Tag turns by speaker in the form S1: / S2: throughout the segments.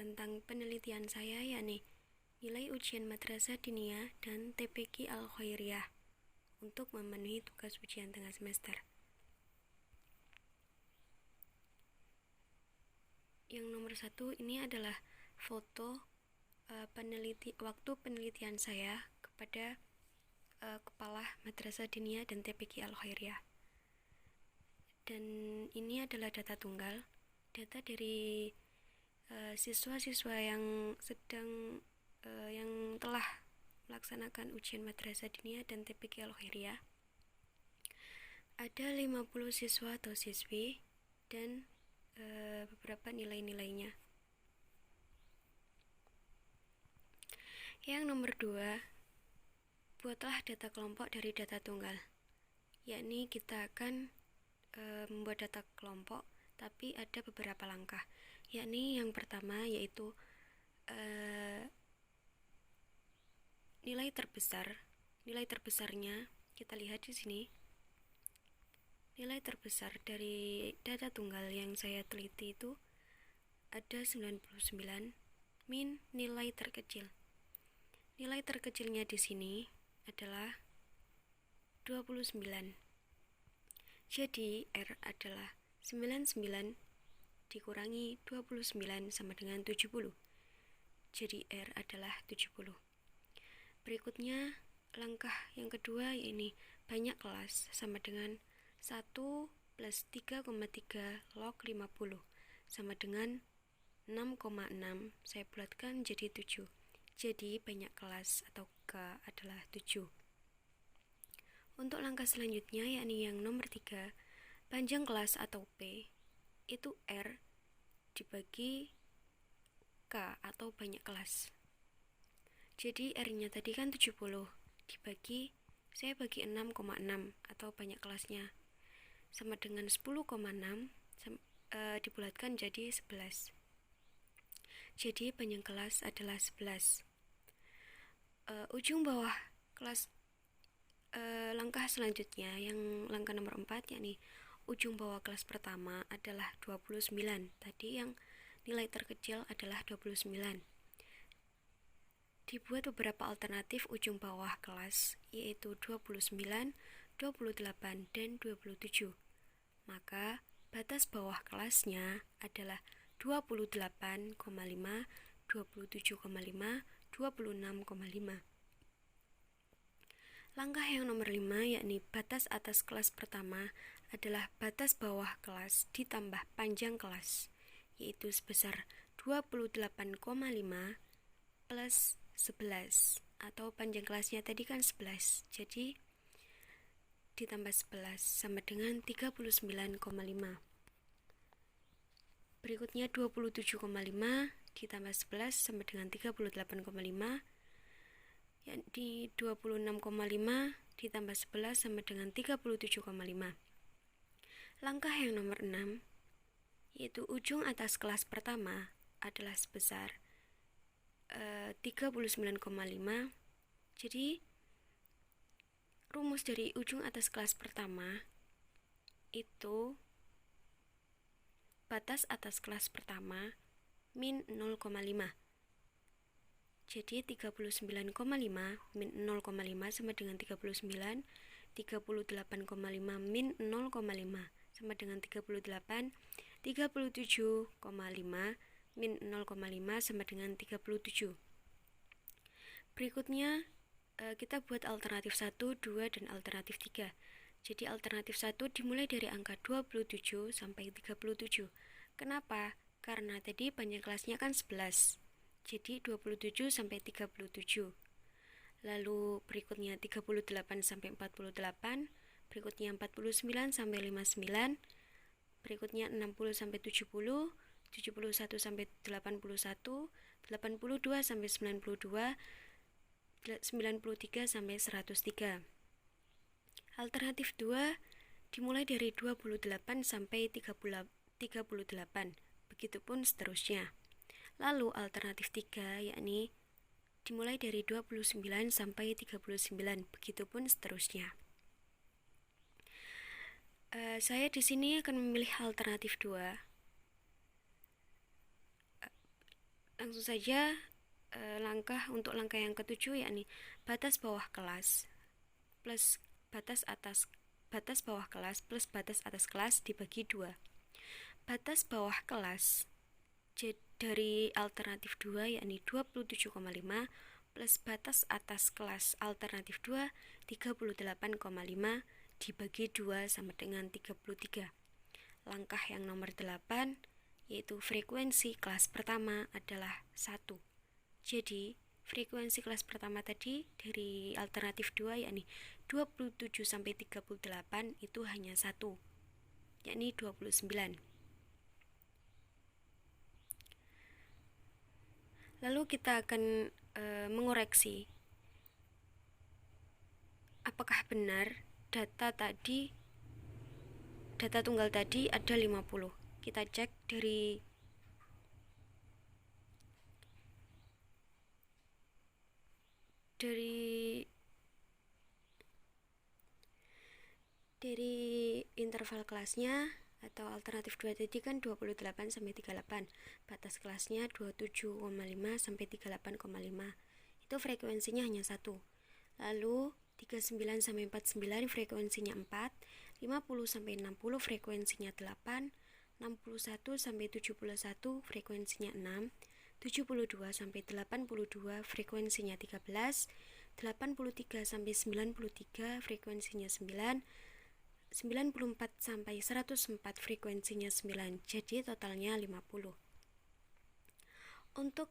S1: tentang penelitian saya, yakni nilai ujian Madrasah Diniyah dan TPQ Al-Khairiyah untuk memenuhi tugas ujian tengah semester. Yang nomor 1 ini adalah foto waktu penelitian saya kepada Kepala Madrasah Diniyah dan TPQ Al-Khairiyah. Dan ini adalah data tunggal, data dari siswa-siswa yang telah melaksanakan ujian Madrasah Diniyah dan TPQ Al-Khairiyah. Ada 50 siswa atau siswi dan beberapa nilai-nilainya. Yang nomor 2, buatlah data kelompok dari data tunggal, yakni kita akan membuat data kelompok, tapi ada beberapa langkah, yakni yang pertama yaitu nilai terbesarnya kita lihat di sini. Nilai terbesar dari data tunggal yang saya teliti itu ada 99 min nilai terkecil. Nilai terkecilnya di sini adalah 29. Jadi R adalah 99 dikurangi 29 sama dengan 70. Jadi R adalah 70. Berikutnya langkah yang kedua, yaitu banyak kelas sama dengan 1 plus 3,3 log 50 sama dengan 6,6 saya bulatkan jadi 7. Jadi banyak kelas atau K adalah 7. Untuk langkah selanjutnya, yakni yang nomor 3, panjang kelas atau P itu R dibagi K atau banyak kelas. Jadi R-nya tadi kan 70 dibagi, saya bagi 6,6 atau banyak kelasnya sama dengan 10,6 dibulatkan jadi 11. Jadi panjang kelas adalah 11. Ujung bawah kelas langkah selanjutnya, yang langkah nomor 4, yakni ujung bawah kelas pertama adalah 29. Tadi yang nilai terkecil adalah 29. Dibuat beberapa alternatif ujung bawah kelas, yaitu 29, 28, dan 27. Maka batas bawah kelasnya adalah 28,5, 27,5, 26,5. Langkah yang nomor 5, yakni batas atas kelas pertama adalah batas bawah kelas ditambah panjang kelas, yaitu sebesar 28,5 plus 11, atau panjang kelasnya tadi kan 11, jadi ditambah 11 sama dengan 39,5. Berikutnya 27,5 ditambah 11 sama dengan 38,5. Di 26,5 ditambah 11 sama dengan 37,5. Langkah yang nomor 6, yaitu ujung atas kelas pertama adalah sebesar 39,5. Jadi rumus dari ujung atas kelas pertama itu batas atas kelas pertama min 0,5. Jadi 39,5 min 0,5 sama dengan 39. 38,5 min 0,5 sama dengan 38. 37,5 min 0,5 sama dengan 37. Berikutnya kita buat alternatif 1, 2, dan alternatif 3. Jadi alternatif 1 dimulai dari angka 27 sampai 37. Kenapa? Karena tadi panjang kelasnya kan 11. Jadi 27 sampai 37. Lalu berikutnya 38 sampai 48, berikutnya 49 sampai 59, berikutnya 60 sampai 70, 71 sampai 81, 82 sampai 92, 93 sampai 103. Alternatif 2 dimulai dari 28 sampai 38, begitupun seterusnya. Lalu alternatif 3, yakni dimulai dari 29 sampai 39, begitupun seterusnya. Saya di sini akan memilih alternatif 2. langsung saja untuk langkah yang ketujuh, yakni batas bawah kelas plus batas bawah kelas plus batas atas kelas dibagi 2. Batas bawah kelas dari alternatif 2 yakni 27,5 plus batas atas kelas alternatif 2 38,5 dibagi 2 sama dengan 33. Langkah yang nomor 8 yaitu frekuensi kelas pertama adalah 1. Jadi frekuensi kelas pertama tadi dari alternatif 2 yakni 27 sampai 38 itu hanya 1, yakni 29. Lalu kita akan mengoreksi apakah benar data tunggal tadi ada 50. Kita cek dari interval kelasnya atau alternatif 2 tadi kan 28 sampai 38. Batas kelasnya 27,5 sampai 38,5. Itu frekuensinya hanya 1. Lalu 39 sampai 49 frekuensinya 4, 50 sampai 60 frekuensinya 8, 61 sampai 71 frekuensinya 6, 72 sampai 82 frekuensinya 13, 83 sampai 93 frekuensinya 9, 94 sampai 104 frekuensinya 9. Jadi totalnya 50. Untuk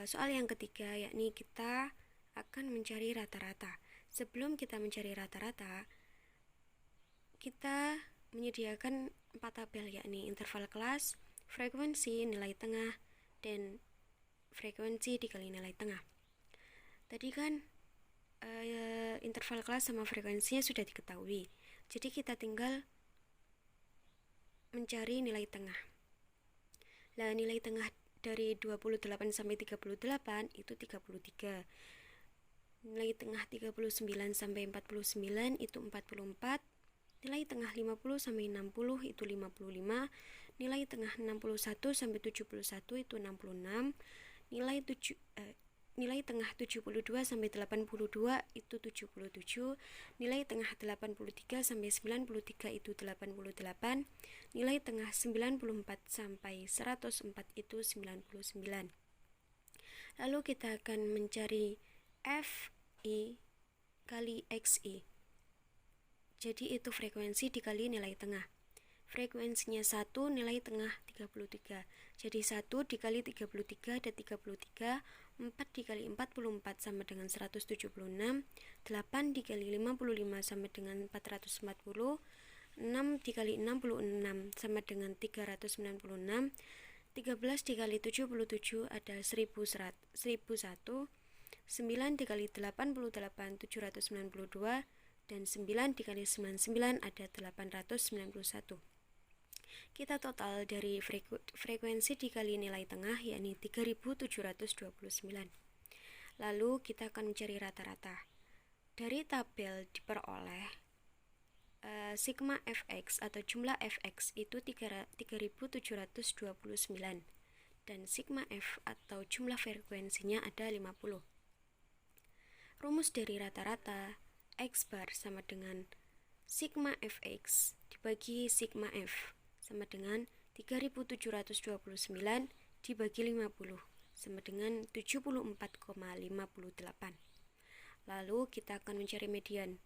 S1: soal yang ketiga, yakni kita akan mencari rata-rata. Sebelum kita mencari rata-rata, kita menyediakan 4 tabel, yakni interval kelas, frekuensi, nilai tengah, dan frekuensi dikali nilai tengah. Tadi kan interval kelas sama frekuensinya sudah diketahui. Jadi kita tinggal mencari nilai tengah. Nah, nilai tengah dari 28 sampai 38 itu 33. Nilai tengah 39 sampai 49 itu 44. Nilai tengah 50 sampai 60 itu 55. Nilai tengah 61 sampai 71 itu 66. Nilai tengah 72 sampai 82 itu 77, nilai tengah 83 sampai 93 itu 88, nilai tengah 94 sampai 104 itu 99. Lalu kita akan mencari FI kali XI. Jadi itu frekuensi dikali nilai tengah. Frekuensinya 1, nilai tengah 33. Jadi 1 dikali 33 ada 33, 4 dikali 44 sama dengan 176, 8 dikali 55 sama dengan 440, 6 dikali 66 sama dengan 396, 13 dikali 77 ada 1001, 9 dikali 88 792, dan 9 dikali 99 ada 891. Kita total dari frekuensi dikali nilai tengah yakni 3729. Lalu kita akan mencari rata-rata. Dari tabel diperoleh sigma fx atau jumlah fx itu 3729 dan sigma f atau jumlah frekuensinya ada 50. Rumus dari rata-rata x bar sama dengan sigma fx dibagi sigma f sama dengan 3729 dibagi 50 sama dengan 74,58. Lalu kita akan mencari median.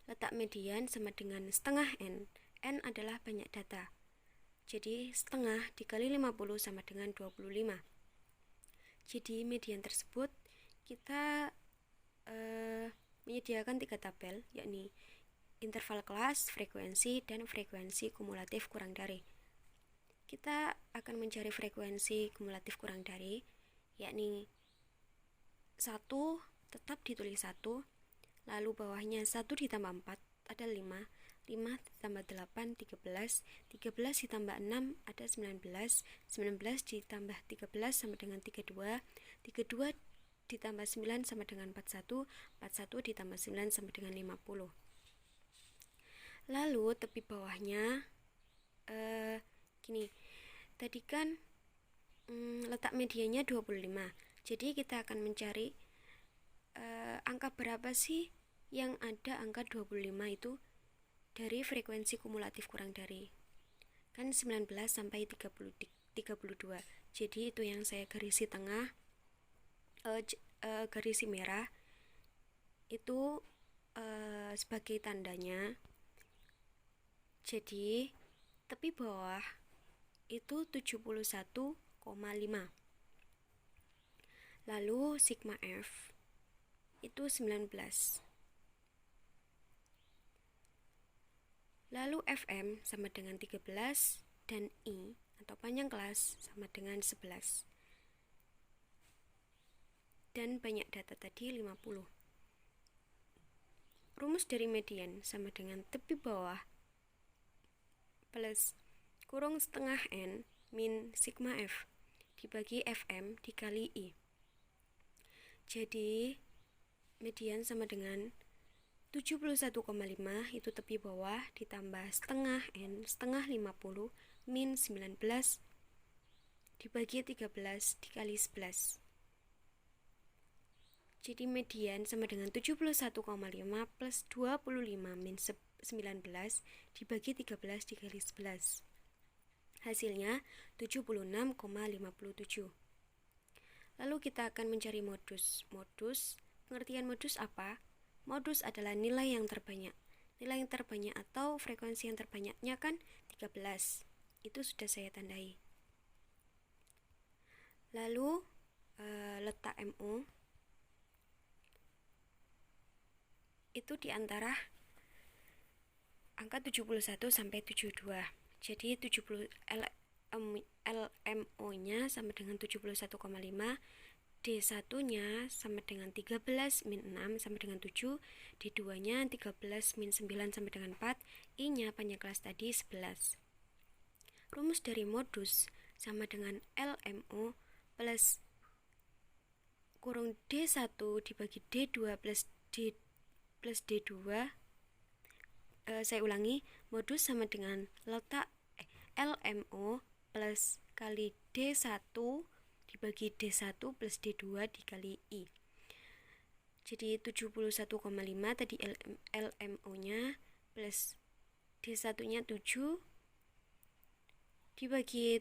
S1: Letak median sama dengan setengah n. N adalah banyak data. Jadi setengah dikali 50 sama dengan 25. Jadi median tersebut kita menyediakan 3 tabel, yakni interval kelas, frekuensi, dan frekuensi kumulatif kurang dari. Kita akan mencari frekuensi kumulatif kurang dari, yakni 1 tetap ditulis 1, lalu bawahnya 1 ditambah 4 ada 5, 5 ditambah 8 13, 13 ditambah 6 ada 19, 19 ditambah 13 sama dengan 32, 32 ditambah 9 sama dengan 41, 41 ditambah 9 sama dengan 50. Lalu tepi bawahnya gini, tadi kan letak medianya 25. Jadi kita akan mencari angka berapa sih yang ada angka 25 itu dari frekuensi kumulatif kurang dari. Kan 19 sampai 32. Jadi itu yang saya garisi tengah, garisi merah itu sebagai tandanya. Jadi tepi bawah itu 71,5. Lalu sigma F itu 19. Lalu FM sama dengan 13 dan I atau panjang kelas sama dengan 11. Dan banyak data tadi 50. Rumus dari median sama dengan tepi bawah plus kurung setengah N min sigma F dibagi FM dikali I. Jadi median sama dengan 71,5 itu tepi bawah ditambah setengah N setengah 50 min 19 dibagi 13 dikali 11. Jadi median sama dengan 71,5 plus 25 min 19 dibagi 13 dikali 11. Hasilnya 76,57. Lalu kita akan mencari modus. Pengertian modus apa? Modus adalah nilai yang terbanyak. Nilai yang terbanyak atau frekuensi yang terbanyaknya kan 13. Itu sudah saya tandai. Lalu letak MO itu di antara angka 71 sampai 72. Jadi LMO-nya sama dengan 71,5, D1-nya sama dengan 13 min 6 sama dengan 7, D2-nya 13 min 9 sama dengan 4, I-nya panjang kelas tadi 11. Rumus dari modus sama dengan LMO plus kurung D1 dibagi D2 plus D2. Saya ulangi, modus sama dengan letak LMO plus kali D1 dibagi D1 plus D2 dikali I. Jadi 71,5 tadi LMO-nya plus D1-nya 7 dibagi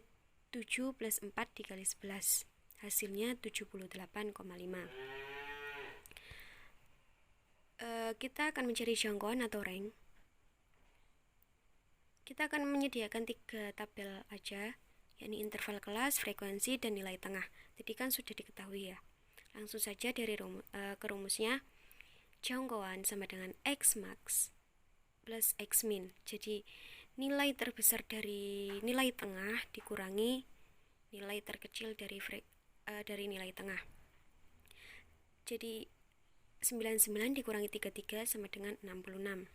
S1: 7 plus 4 dikali 11. Hasilnya 78,5. Kita akan mencari jangkauan atau rank. Kita akan menyediakan 3 tabel aja, yakni interval kelas, frekuensi, dan nilai tengah. Tadi kan sudah diketahui ya. Langsung saja dari ke rumusnya. Jangkauan sama dengan X max plus X min. Jadi nilai terbesar dari nilai tengah dikurangi nilai terkecil dari nilai tengah. Jadi 99 dikurangi 33 sama dengan 66.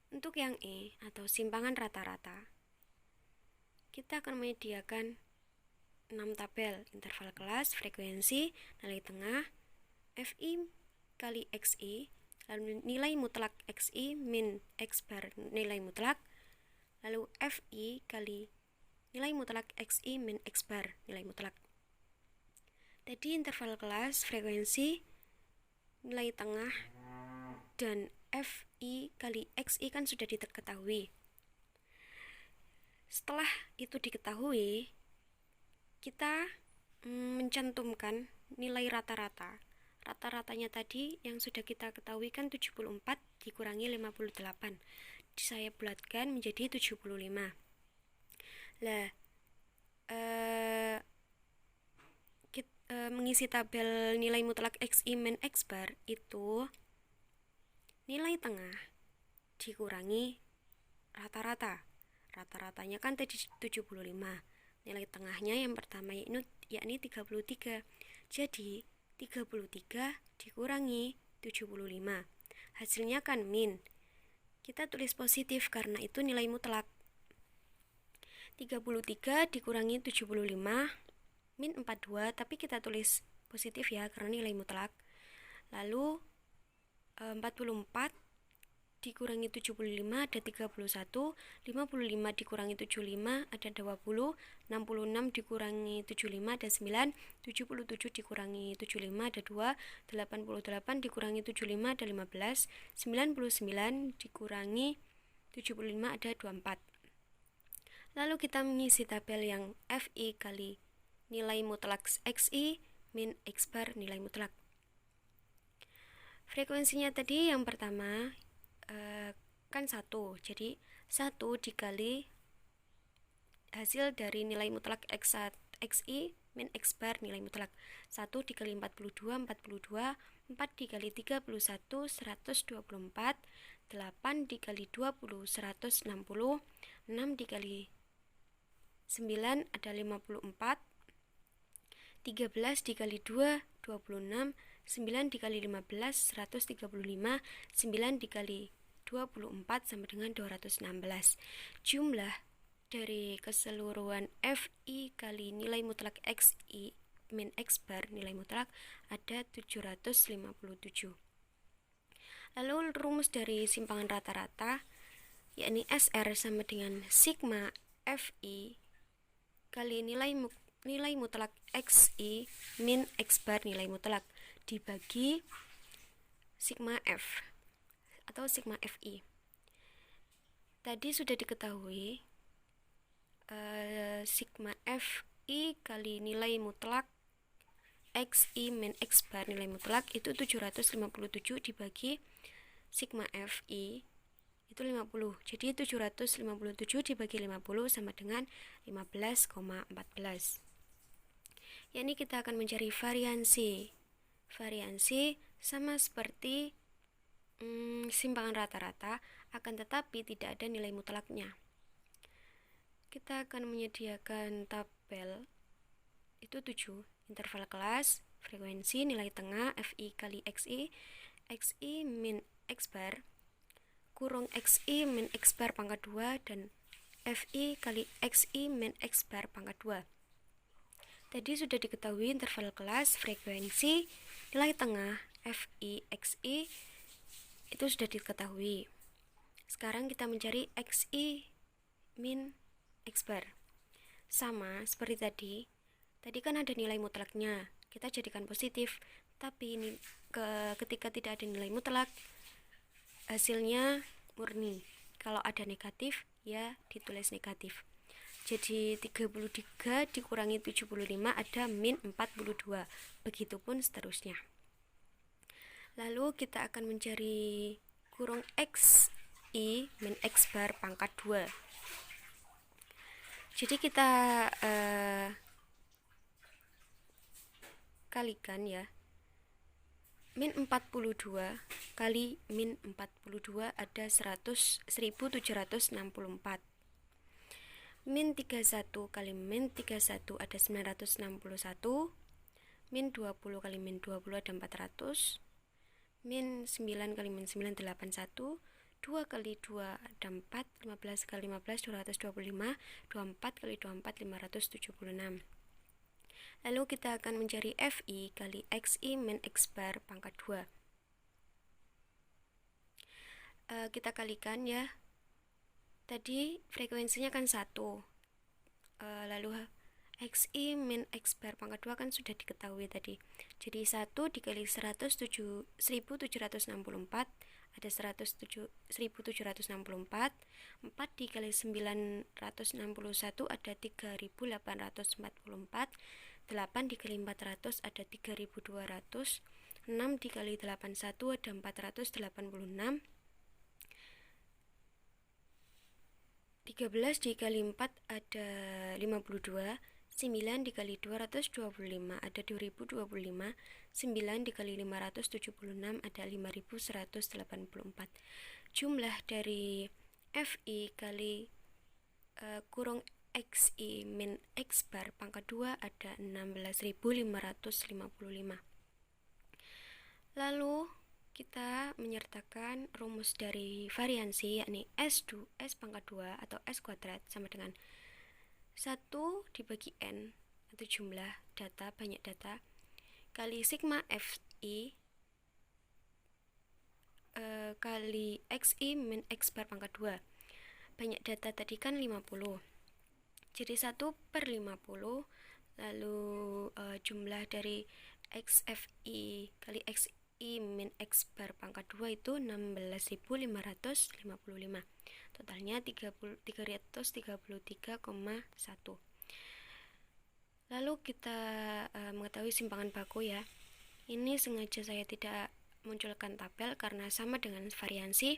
S1: Untuk yang E atau simpangan rata-rata, kita akan menyediakan 6 tabel, interval kelas, frekuensi, nilai tengah, FI kali XI, lalu nilai mutlak XI min X bar nilai mutlak, lalu FI kali nilai mutlak XI min X bar nilai mutlak. Tadi interval kelas, frekuensi, nilai tengah, dan FI kali XI kan sudah diketahui. Setelah itu diketahui, kita mencantumkan nilai rata-rata. Rata-ratanya tadi yang sudah kita ketahui kan 74 dikurangi 58. Saya bulatkan menjadi 75. Lah, mengisi tabel nilai mutlak XI min X bar itu nilai tengah dikurangi rata-rata. Rata-ratanya kan tadi 75. Nilai tengahnya yang pertama yakni 33. Jadi 33 dikurangi 75. Hasilnya kan min. Kita tulis positif karena itu nilai mutlak. 33 dikurangi 75 min 42, tapi kita tulis positif ya karena nilai mutlak. Lalu 44 dikurangi 75 ada 31, 55 dikurangi 75 ada 20, 66 dikurangi 75 ada 9, 77 dikurangi 75 ada 2, 88 dikurangi 75 ada 15, 99 dikurangi 75 ada 24. Lalu kita mengisi tabel yang FI kali nilai mutlak XI min X bar nilai mutlak. Frekuensinya tadi yang pertama kan 1, jadi 1 dikali hasil dari nilai mutlak XI min X bar nilai mutlak. 1 dikali 42, 42, 4 dikali 31, 124, 8 dikali 20, 160, 6 dikali 9 ada 54, 13 dikali 2, 26, 9 dikali 15, 135, 9 dikali 24 sama dengan 216. Jumlah dari keseluruhan FI kali nilai mutlak XI min X bar nilai mutlak ada 757. Lalu rumus dari simpangan rata-rata yakni SR sama dengan sigma FI kali nilai mutlak XI min X bar nilai mutlak dibagi sigma F atau sigma FI. Tadi sudah diketahui sigma FI kali nilai mutlak XI min X bar nilai mutlak itu 757 dibagi sigma FI itu 50. Jadi 757 dibagi 50 sama dengan 15,14. Yakni kita akan mencari variansi. Variansi sama seperti simpangan rata-rata, akan tetapi tidak ada nilai mutlaknya. Kita akan menyediakan tabel itu 7, interval kelas, frekuensi, nilai tengah, FI kali XI, XI min X bar, kurung XI min X bar pangkat 2, dan FI kali XI min X bar pangkat 2. Tadi sudah diketahui interval kelas, frekuensi, nilai tengah, FI, XI, itu sudah diketahui. Sekarang kita mencari XI min X bar. Sama seperti tadi. Tadi kan ada nilai mutlaknya, kita jadikan positif. Tapi ini ketika tidak ada nilai mutlak, hasilnya murni. Kalau ada negatif, ya ditulis negatif. Jadi 33 dikurangi 75 ada min 42. Begitupun seterusnya. Lalu kita akan mencari kurung XI min X bar pangkat 2. Jadi kita kalikan ya. Min 42 kali min 42 ada 1764. Min 31 kali min 31 ada 961. Min 20 kali min 20 ada 400. Min 9 kali min 9 81. 2 kali 2 ada 4. 15 kali 15 225. 24 kali 24 576. Lalu kita akan mencari FI kali XI min X bar pangkat 2. Kita kalikan ya. Tadi frekuensinya kan 1. Lalu XI min X bar pangkat 2 kan sudah diketahui tadi. Jadi 1 dikali 1764 ada 1764. 4 dikali 961 ada 3844. 8 dikali 400 ada 3200. 6 dikali 81 ada 486. 13 dikali 4 ada 52. 9 dikali 225 ada 2025. 9 dikali 576 ada 5184. Jumlah dari FI kali kurung XI min X bar pangkat 2 ada 16.555. Lalu kita menyertakan rumus dari variansi yakni S pangkat 2 atau S kuadrat sama dengan 1 dibagi N atau jumlah data, banyak data, kali sigma FI kali XI min X bar pangkat 2. Banyak data tadi kan 50. Jadi 1/50. Lalu jumlah dari XFI kali XI min X bar pangkat 2 itu 16.555. Totalnya 333,1. Lalu kita mengetahui simpangan baku ya. Ini sengaja saya tidak munculkan tabel karena sama dengan variansi,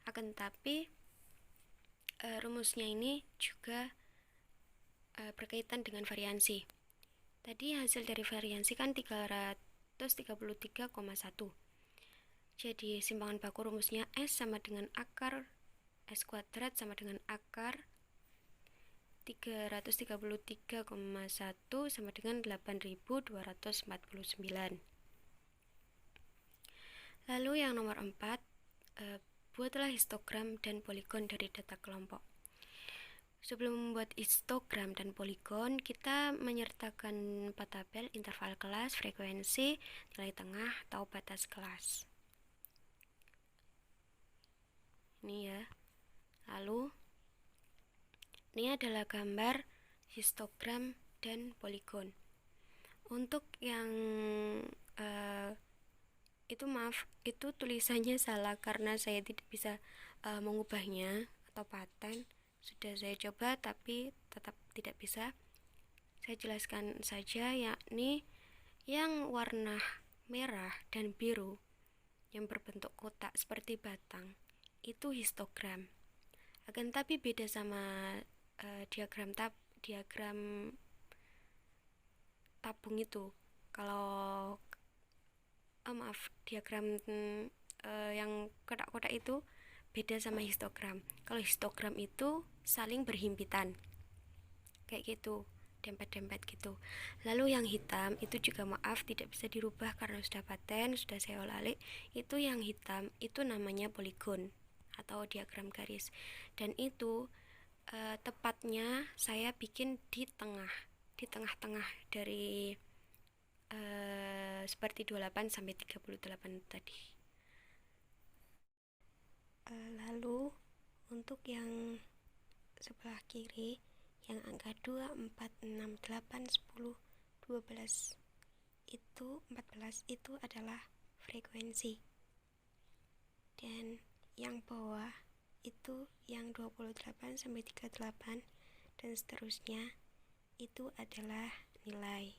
S1: akan tetapi rumusnya ini juga berkaitan dengan variansi. Tadi hasil dari variansi kan 333,1. Jadi simpangan baku rumusnya S sama dengan akar S kuadrat sama dengan akar 333,1 sama dengan 8.249. Lalu yang nomor 4, buatlah histogram dan poligon dari data kelompok. Sebelum membuat histogram dan poligon, kita menyertakan 4 tabel: interval kelas, frekuensi, nilai tengah atau batas kelas. Ini ya. Lalu ini adalah gambar histogram dan poligon. Untuk yang itu tulisannya salah karena saya tidak bisa mengubahnya atau paten. Sudah saya coba tapi tetap tidak bisa. Saya jelaskan saja, yakni yang warna merah dan biru yang berbentuk kotak seperti batang itu histogram. Akan tapi beda sama diagram tabung itu. Kalau diagram yang kotak-kotak itu beda sama histogram. Kalau histogram itu saling berhimpitan kayak gitu, dempet-dempet gitu. Lalu yang hitam itu juga tidak bisa dirubah karena sudah paten, sudah saya olah-alik. Itu yang hitam itu namanya poligon atau diagram garis, dan itu tepatnya saya bikin di tengah-tengah dari seperti 28 sampai 38 tadi. Lalu untuk yang sebelah kiri, yang angka 2, 4, 6, 8, 10, 12 itu 14 itu adalah frekuensi. Dan yang bawah itu yang 28 sampai 38 dan seterusnya itu adalah nilai.